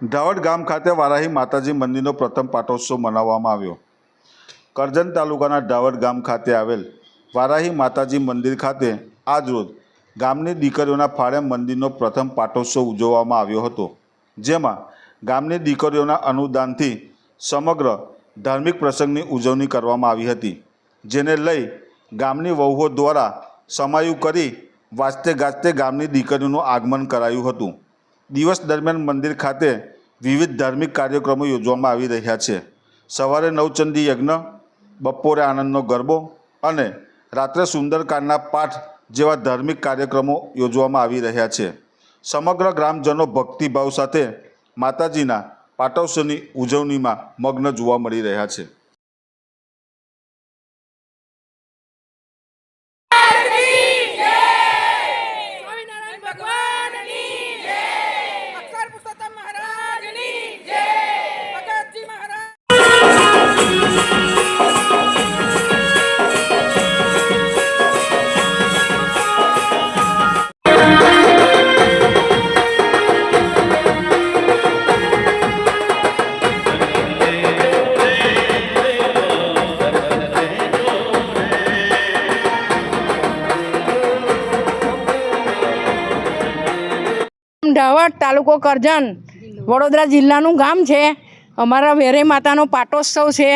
ઢાવડ ગામ ખાતે વારાહી માતાજી મંદિરનો પ્રથમ પાટોત્સવ મનાવવામાં આવ્યો। કરજણ તાલુકાના ઢાવડ ગામ ખાતે આવેલ વારાહી માતાજી મંદિર ખાતે આજરોજ ગામની દીકરીઓના ફાળે મંદિરનો પ્રથમ પાટોત્સવ ઉજવવામાં આવ્યો હતો, જેમાં ગામની દીકરીઓના અનુદાનથી સમગ્ર ધાર્મિક પ્રસંગની ઉજવણી કરવામાં આવી હતી, જેને લઈ ગામની વહુઓ દ્વારા સમાયું કરી વાજતે ગાજતે ગામની દીકરીઓનું આગમન કરાયું હતું। દિવસ દરમિયાન મંદિર ખાતે વિવિધ ધાર્મિક કાર્યક્રમો યોજવામાં આવી રહ્યા છે। સવારે નવચંડી યજ્ઞ, બપોરે આનંદનો ગરબો અને રાત્રે સુંદરકાંડના પાઠ જેવા ધાર્મિક કાર્યક્રમો યોજવામાં આવી રહ્યા છે। સમગ્ર ગ્રામજનો ભક્તિભાવ સાથે માતાજીના પાટોત્સવની ઉજવણીમાં મગ્ન જોવા મળી રહ્યા છે। ઢાવડ તાલુકો કરજણ વડોદરા જિલ્લાનું ગામ છે। અમારા વેરાઈ માતાનો પાટોત્સવ છે,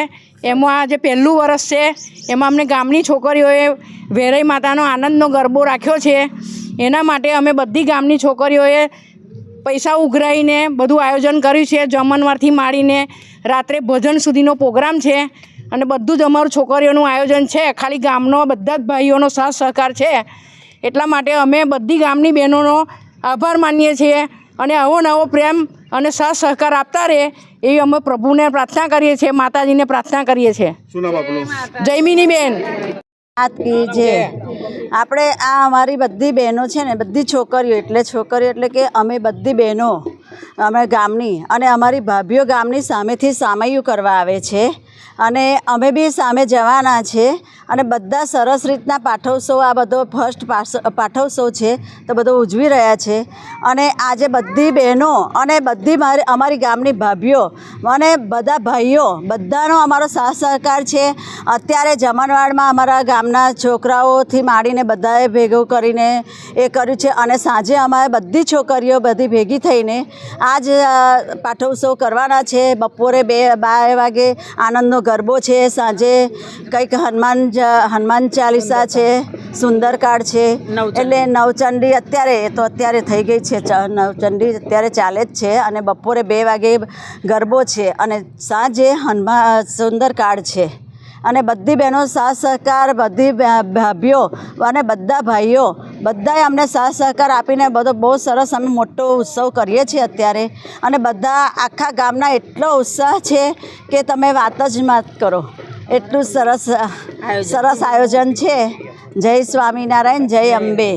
એમાં આજે પહેલું વર્ષ છે। એમાં અમને ગામની છોકરીઓએ વેરાઈ માતાનો આનંદનો ગરબો રાખ્યો છે। એના માટે અમે બધી ગામની છોકરીઓએ પૈસા ઉઘરાવીને બધું આયોજન કર્યું છે। જમણવારથી માંડીને રાત્રે ભજન સુધીનો પ્રોગ્રામ છે અને બધું જ અમારું છોકરીઓનું આયોજન છે। ખાલી ગામનો બધા જ ભાઈઓનો સાથ સહકાર છે, એટલા માટે અમે બધી ગામની બહેનોનો આભાર માનીએ છીએ અને આવો નવો પ્રેમ અને સાથ સહકાર આપતા રહે એવી અમે પ્રભુને પ્રાર્થના કરીએ છીએ, માતાજીને પ્રાર્થના કરીએ છીએ। શું નામ આપનું? જયમિની બેન। આપણે આ અમારી બધી બહેનો છે ને, બધી છોકરીઓ એટલે કે અમે બધી બહેનો અમે ગામની અને અમારી ભાભીઓ ગામની સામેથી સામૈયું કરવા આવે છે અને અમે બી સામે જવાના છે અને બધા સરસ રીતના પાઠોત્સવ, આ બધો ફર્સ્ટ પાઠોત્સવ છે તો બધો ઉજવી રહ્યા છે। અને આજે બધી બહેનો અને બધી અમારી ગામની ભાભીઓ અને બધા ભાઈઓ બધાનો અમારો સાથ સહકાર છે। અત્યારે જમણવારમાં અમારા ગામના છોકરાઓથી માંડીને બધાએ ભેગું કરીને એ કર્યું છે અને સાંજે અમારે બધી છોકરીઓ બધી ભેગી થઈને આજ પાઠોત્સવ કરવાના છે। બપોરે 12 વાગે આનંદનો ગરબો છે, સાંજે કંઈક હનુમાન ચાલીસા છે, સુંદરકાંડ છે, એટલે નવચંડી અત્યારે થઈ ગઈ છે, નવચંડી અત્યારે ચાલે જ છે અને બપોરે 2 વાગે ગરબો છે અને સાંજે સુંદરકાંડ છે। અને બધી બહેનો સાથ સહકાર, બધી ભાભીઓ અને બધા ભાઈઓ બધાએ અમને સાથ સહકાર આપીને બધો બહુ સરસ અમે મોટો ઉત્સવ કરીએ છીએ અત્યારે। અને બધા આખા ગામના એટલો ઉત્સાહ છે કે તમે વાત જ મત કરો, એટલું સરસ આયોજન છે। જય સ્વામિનારાયણ, જય અંબે।